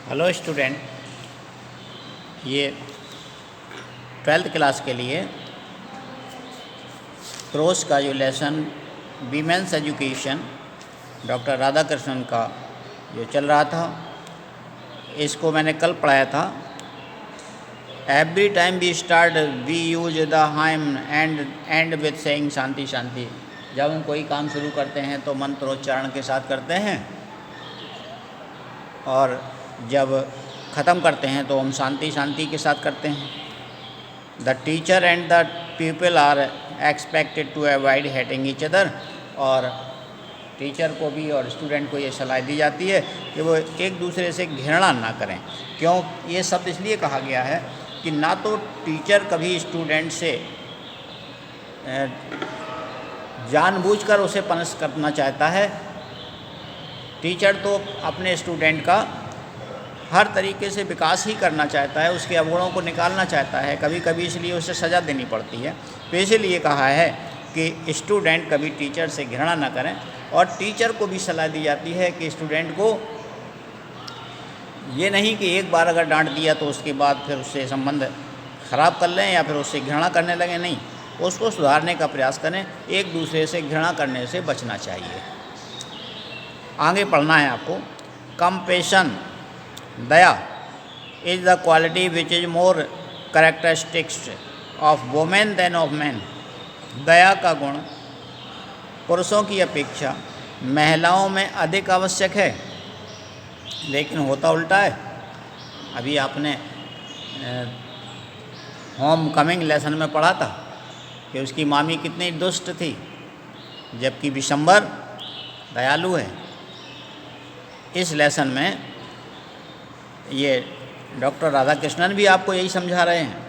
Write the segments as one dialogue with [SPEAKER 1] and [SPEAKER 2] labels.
[SPEAKER 1] Hello student, ये 12th class के लिए प्रोस का जो lesson women's education doctor Radhakrishnan का जो चल रहा था, इसको मैंने कल पढ़ाया था। Every time we start we use the hymn and with saying shanti shanti. जब हम कोई काम शुरू करते हैं तो मंत्रोच्चारण के साथ करते हैं, और जब ख़त्म करते हैं तो हम शांति शांति के साथ करते हैं। The teacher and the people are expected to avoid hating each other. और टीचर को भी और स्टूडेंट को ये सलाह दी जाती है कि वो एक दूसरे से घृणा ना करें। क्यों ये शब्द इसलिए कहा गया है कि ना तो टीचर कभी स्टूडेंट से जानबूझकर उसे पनिश करना चाहता है। टीचर तो अपने स्टूडेंट का हर तरीके से विकास ही करना चाहता है, उसके अवगुणों को निकालना चाहता है। कभी कभी इसलिए उसे सज़ा देनी पड़ती है। तो इसीलिए कहा है कि स्टूडेंट कभी टीचर से घृणा न करें, और टीचर को भी सलाह दी जाती है कि स्टूडेंट को ये नहीं कि एक बार अगर डांट दिया तो उसके बाद फिर उससे संबंध ख़राब कर लें या फिर उससे घृणा करने लगें। नहीं, उसको सुधारने का प्रयास करें। एक दूसरे से घृणा करने से बचना चाहिए। आगे पढ़ना है आपको। Compassion, daya is the quality which is more characteristics of women than of man. दया का गुण पुरुषों की अपेक्षा महिलाओं में अधिक आवश्यक है, लेकिन होता उल्टा है। अभी आपने होम कमिंग लेसन में पढ़ा था कि उसकी मामी कितनी दुष्ट थी, जबकि विशंबर दयालु है। इस लेसन में ये डॉक्टर राधाकृष्णन भी आपको यही समझा रहे हैं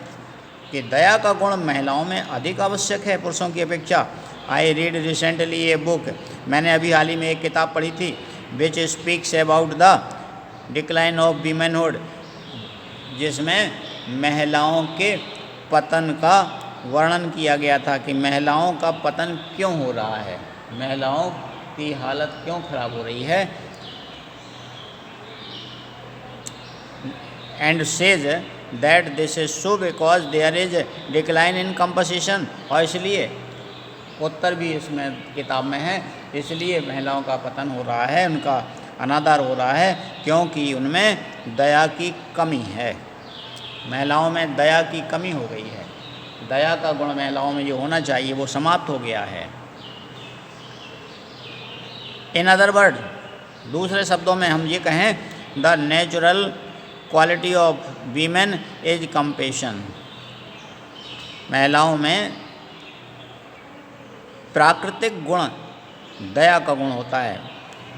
[SPEAKER 1] कि दया का गुण महिलाओं में अधिक आवश्यक है पुरुषों की अपेक्षा। I read recently a book, मैंने अभी हाल ही में एक किताब पढ़ी थी, which speaks about the decline of womanhood, जिसमें महिलाओं के पतन का वर्णन किया गया था कि महिलाओं का पतन क्यों हो रहा है, महिलाओं की हालत क्यों खराब हो रही है। And says that this is so because there is decline in composition. और इसलिए उत्तर भी इसमें किताब में है, इसलिए महिलाओं का पतन हो रहा है, उनका अनादर हो रहा है, क्योंकि उनमें दया की कमी है। महिलाओं में दया की कमी हो गई है। दया का गुण महिलाओं में जो होना चाहिए वो समाप्त हो गया है। इन अदर वर्ड, दूसरे शब्दों में हम ये कहें, the natural quality of women is compassion. महिलाओं में प्राकृतिक गुण दया का गुण होता है।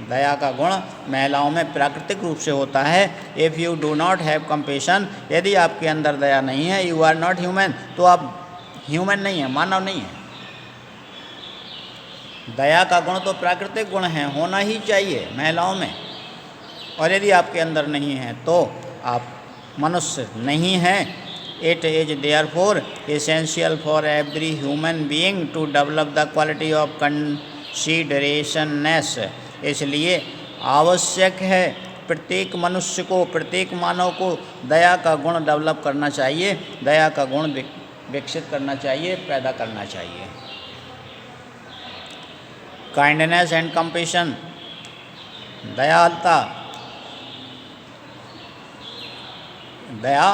[SPEAKER 1] दया का गुण महिलाओं में प्राकृतिक रूप से होता है। If you do not have compassion, यदि आपके अंदर दया नहीं है, यू आर नॉट ह्यूमन, तो आप ह्यूमन नहीं है, मानव नहीं है। दया का गुण तो प्राकृतिक गुण है, होना ही चाहिए महिलाओं में, और यदि आपके अंदर नहीं है तो आप मनुष्य नहीं हैं। It is therefore essential for every human being to develop the quality of considerationness. इसलिए आवश्यक है प्रत्येक मनुष्य को, प्रत्येक मानव को दया का गुण डेवलप करना चाहिए, दया का गुण विकसित करना चाहिए, पैदा करना चाहिए। काइंडनेस एंड कंपैशन, दयालुता, दया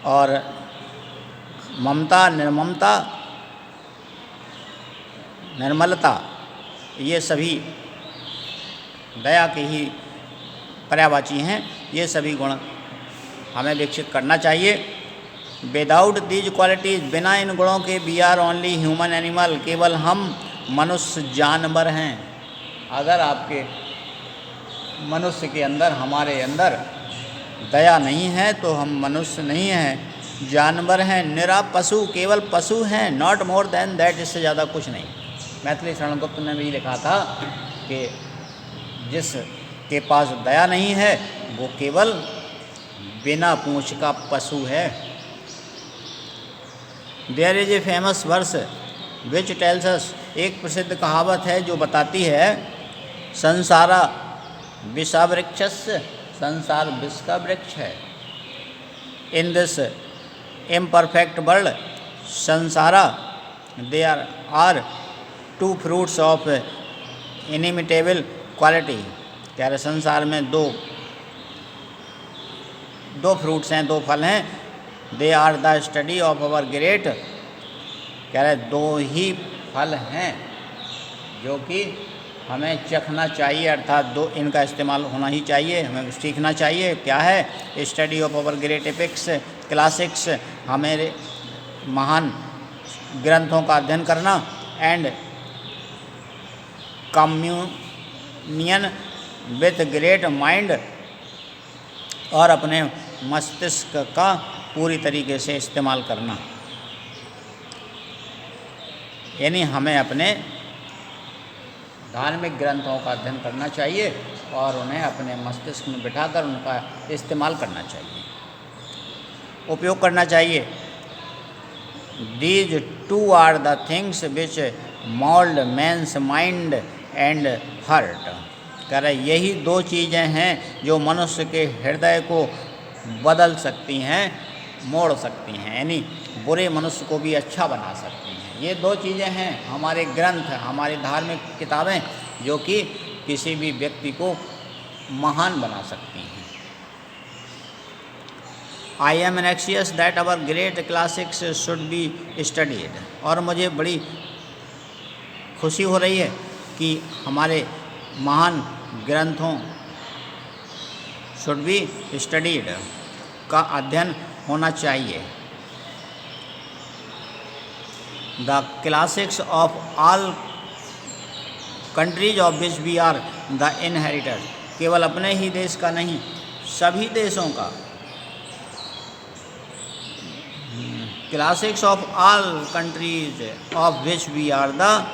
[SPEAKER 1] और ममता, निर्ममता, निर्मलता, ये सभी दया के ही पर्यायवाची हैं। ये सभी गुण हमें विकसित करना चाहिए। विदाउट दीज क्वालिटीज, बिना इन गुणों के we are only human animal, केवल हम मनुष्य जानवर हैं। अगर आपके मनुष्य के अंदर, हमारे अंदर दया नहीं है तो हम मनुष्य नहीं हैं, जानवर हैं, निरा पशु, केवल पशु हैं, नॉट मोर देन दैट, इससे ज़्यादा कुछ नहीं। मैथिली शरण गुप्त ने भी लिखा था कि जिस के पास दया नहीं है वो केवल बिना पूंछ का पशु है। There is a famous verse which tells us, एक प्रसिद्ध कहावत है जो बताती है, संसारा विषवृक्षस्य, संसार विष का वृक्ष है। इन दिस इम्परफेक्ट वर्ल्ड संसारा there are two fruits of inimitable quality. कह रहे संसार में दो फ्रूट्स हैं, दो फल हैं। They are the study of our great. कह रहे दो ही फल हैं जो कि हमें चखना चाहिए, अर्थात दो इनका इस्तेमाल होना ही चाहिए, हमें सीखना चाहिए। क्या है? Study of our great epics classics, हमें महान ग्रंथों का अध्ययन करना। And communion with great mind, और अपने मस्तिष्क का पूरी तरीके से इस्तेमाल करना। यानी हमें अपने धार्मिक ग्रंथों का अध्ययन करना चाहिए और उन्हें अपने मस्तिष्क में बिठाकर उनका इस्तेमाल करना चाहिए, उपयोग करना चाहिए। These two are the things which mould man's mind and heart. कह रहे यही दो चीज़ें हैं जो मनुष्य के हृदय को बदल सकती हैं, मोड़ सकती हैं, यानी बुरे मनुष्य को भी अच्छा बना सकती हैं। ये दो चीज़ें हैं हमारे ग्रंथ, हमारी धार्मिक किताबें, जो कि किसी भी व्यक्ति को महान बना सकती हैं। I am anxious that our great classics should be studied. और मुझे बड़ी खुशी हो रही है कि हमारे महान ग्रंथों शुड बी स्टडीड का अध्ययन होना चाहिए। The classics of all countries of which we are the inheritor. केवल अपने ही देश का नहीं, सभी देशों का। Classics of all countries of which we are the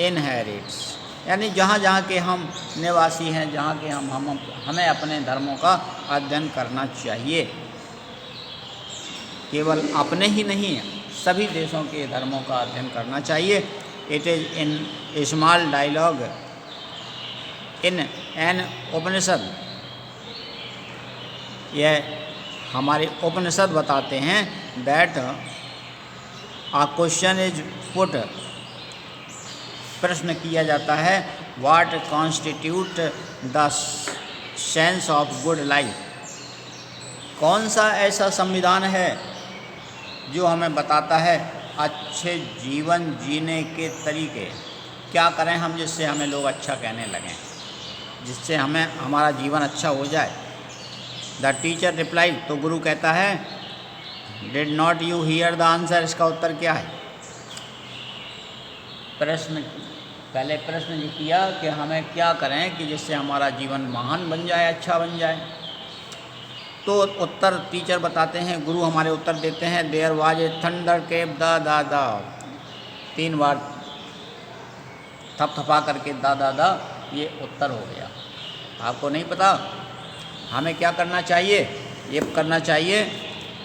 [SPEAKER 1] inherits, यानी जहाँ जहाँ के हम निवासी हैं, जहाँ के हमें अपने धर्मों का अध्ययन करना चाहिए। केवल अपने ही नहीं, सभी देशों के धर्मों का अध्ययन करना चाहिए। It is in small dialogue in an Upanishad. यह हमारे उपनिषद बताते हैं that a question is put, प्रश्न किया जाता है, what constitute the sense of good life. कौन सा ऐसा संविधान है जो हमें बताता है अच्छे जीवन जीने के तरीके। क्या करें हम जिससे हमें लोग अच्छा कहने लगें, जिससे हमारा जीवन अच्छा हो जाए। द टीचर रिप्लाई, तो गुरु कहता है, did not you here the answer. इसका उत्तर क्या है? पहले प्रश्न ये किया कि हमें क्या करें कि जिससे हमारा जीवन महान बन जाए, अच्छा बन जाए। तो उत्तर टीचर बताते हैं, गुरु हमारे उत्तर देते हैं, there was a thunder clap दा 3 बार थपथपा करके दा, ये उत्तर हो गया। आपको नहीं पता हमें क्या करना चाहिए? ये करना चाहिए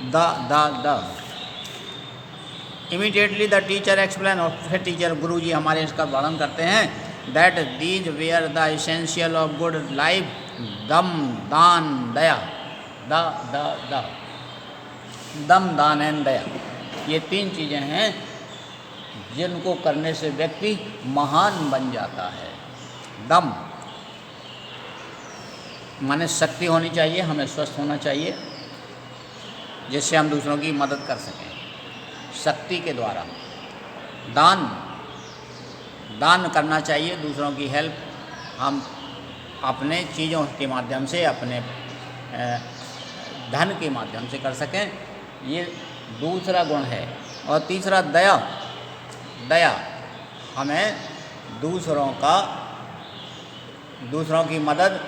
[SPEAKER 1] दा। इमीडिएटली द टीचर एक्सप्लेन, और फिर टीचर गुरु जी हमारे इसका वर्णन करते हैं, that these where the essential of good life, दम दान दया। दम दान एंड दया, ये 3 चीज़ें हैं जिनको करने से व्यक्ति महान बन जाता है। दम माने शक्ति होनी चाहिए, हमें स्वस्थ होना चाहिए जिससे हम दूसरों की मदद कर सकें शक्ति के द्वारा। दान करना चाहिए, दूसरों की हेल्प हम अपने चीज़ों के माध्यम से, अपने धन के माध्यम से कर सकें, ये दूसरा गुण है। और तीसरा दया, हमें दूसरों की मदद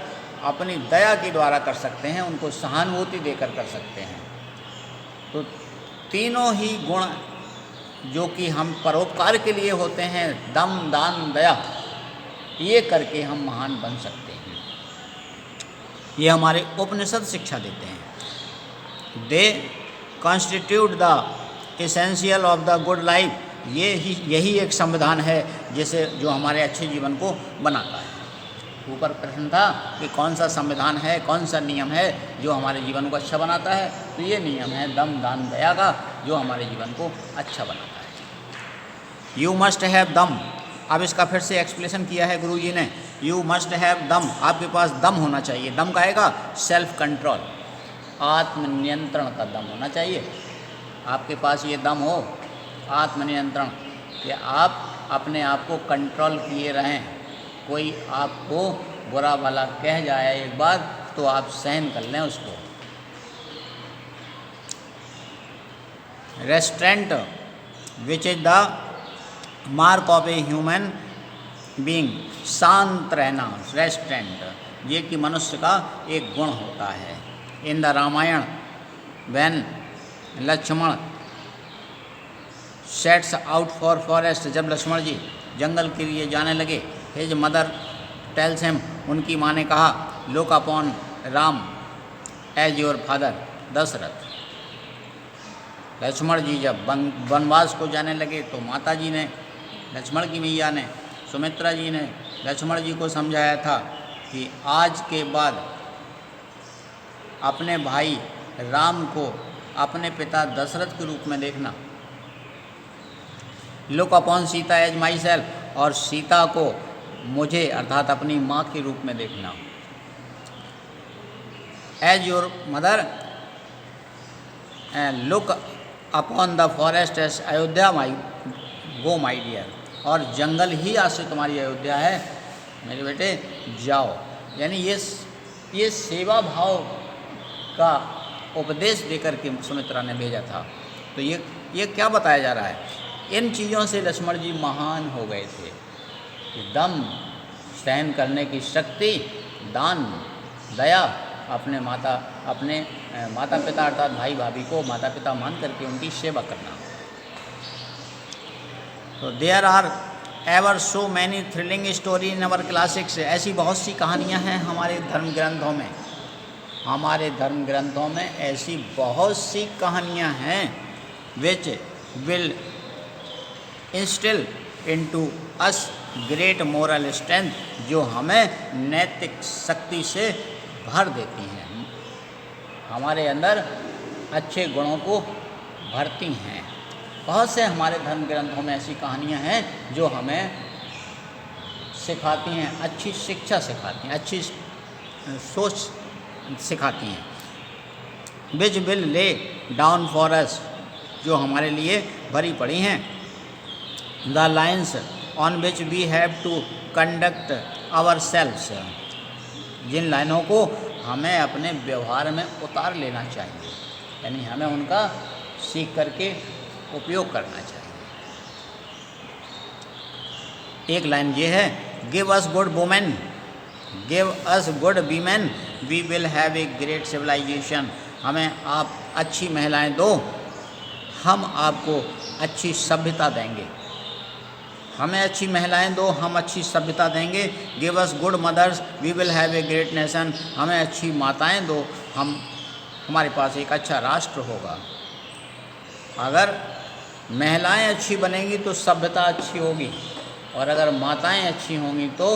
[SPEAKER 1] अपनी दया के द्वारा कर सकते हैं, उनको सहानुभूति देकर कर सकते हैं। तो तीनों ही गुण जो कि हम परोपकार के लिए होते हैं, दम दान दया, ये करके हम महान बन सकते हैं। ये हमारे उपनिषद शिक्षा देते हैं। They constitute the essential of the good life, यही एक संविधान है जो हमारे अच्छे जीवन को बनाता है। ऊपर प्रश्न था कि कौन सा संविधान है, कौन सा नियम है जो हमारे जीवन को अच्छा बनाता है, तो ये नियम है दम दान दया का, जो हमारे जीवन को अच्छा बनाता है। यू मस्ट हैव दम, अब इसका फिर से एक्सप्लेनेशन किया है गुरु जी ने। यू मस्ट हैव दम, आपके पास दम होना चाहिए। दम कहेगा सेल्फ कंट्रोल, आत्मनियंत्रण का दम होना चाहिए। आपके पास ये दम हो, आत्मनियंत्रण, कि आप अपने आप को कंट्रोल किए रहें। कोई आपको बुरा भला कह जाए एक बार तो आप सहन कर लें उसको। Restaurant which is the mark of a human being, शांत रहना, रेस्ट्रेंट ये कि मनुष्य का एक गुण होता है। In the Ramayana when Lakshman sets out for forest, जब लक्ष्मण जी जंगल के लिए जाने लगे, हिज मदर टेल्स हिम, उनकी माँ ने कहा, look upon Ram as your father Dasharath. Lakshman ji जब वनवास को जाने लगे तो माता जी ने, लक्ष्मण की मैया ने, सुमित्रा जी ने लक्ष्मण जी को समझाया था कि आज के बाद अपने भाई राम को अपने पिता दशरथ के रूप में देखना। Look upon Sita as myself, और सीता को मुझे अर्थात अपनी माँ के रूप में देखना। As your mother look upon the forest as Ayodhya my go my dear, और जंगल ही आज से तुम्हारी अयोध्या है मेरे बेटे, जाओ। यानी ये सेवा भाव का उपदेश देकर के सुमित्रा ने भेजा था। तो ये क्या बताया जा रहा है, इन चीज़ों से लक्ष्मण जी महान हो गए थे। दम, सहन करने की शक्ति, दान, दया, अपने माता पिता अर्थात भाई भाभी को माता पिता मान करके उनकी सेवा करना। तो there are ever so many thrilling story in our classics, ऐसी बहुत सी कहानियाँ हैं हमारे धर्म ग्रंथों में। हमारे धर्म ग्रंथों में ऐसी बहुत सी कहानियाँ हैं which will instil into us great moral strength, जो हमें नैतिक शक्ति से भर देती हैं, हमारे अंदर अच्छे गुणों को भरती हैं। बहुत से हमारे धर्म ग्रंथों में ऐसी कहानियाँ हैं जो हमें सिखाती हैं, अच्छी शिक्षा सिखाती हैं, अच्छी सोच सिखाती हैं। Which will lay down for us, जो हमारे लिए भरी पड़ी हैं, the lines on which we have to conduct ourselves, जिन लाइनों को हमें अपने व्यवहार में उतार लेना चाहिए, यानी हमें उनका सीख करके उपयोग करना चाहिए। एक लाइन ये है, give us good women, give us good women, we will have a great civilization, हमें आप अच्छी महिलाएं दो, हम आपको अच्छी सभ्यता देंगे। हमें अच्छी महिलाएं दो, हम अच्छी सभ्यता देंगे। Give us good mothers, we will have a great nation, हमें अच्छी माताएं दो, हमारे पास एक अच्छा राष्ट्र होगा। अगर महिलाएं अच्छी बनेंगी तो सभ्यता अच्छी होगी, और अगर माताएं अच्छी होंगी तो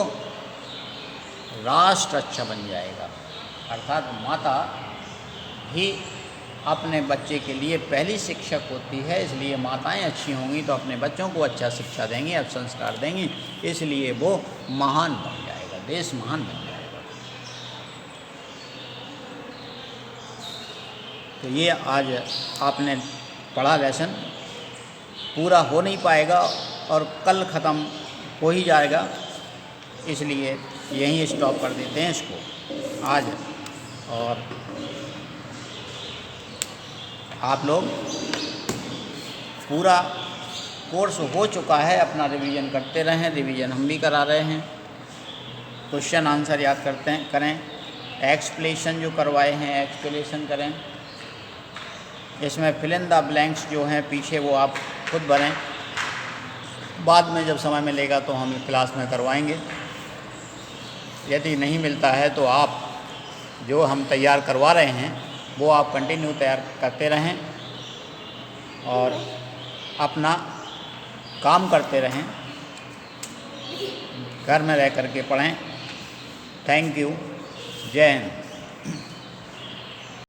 [SPEAKER 1] राष्ट्र अच्छा बन जाएगा। अर्थात माता ही अपने बच्चे के लिए पहली शिक्षक होती है, इसलिए माताएं अच्छी होंगी तो अपने बच्चों को अच्छा शिक्षा देंगी, अब संस्कार देंगी, इसलिए वो महान बन जाएगा, देश महान बन जाएगा। तो ये आज आपने पढ़ा लेसन, पूरा हो नहीं पाएगा और कल ख़त्म हो ही जाएगा, इसलिए यहीं स्टॉप कर देते हैं इसको आज। और आप लोग पूरा कोर्स हो चुका है, अपना रिवीजन करते रहें, रिवीजन हम भी करा रहे हैं। क्वेश्चन आंसर याद करें, एक्सप्लेनेशन जो करवाए हैं एक्सप्लेनेशन करें, इसमें फिल इन द ब्लैंक्स जो हैं पीछे वो आप खुद भरें, बाद में जब समय मिलेगा तो हम क्लास में करवाएंगे। यदि नहीं मिलता है तो आप जो हम तैयार करवा रहे हैं वो आप कंटिन्यू तैयार करते रहें और अपना काम करते रहें, घर में रह कर के पढ़ें, थैंक यू। जय हिंद।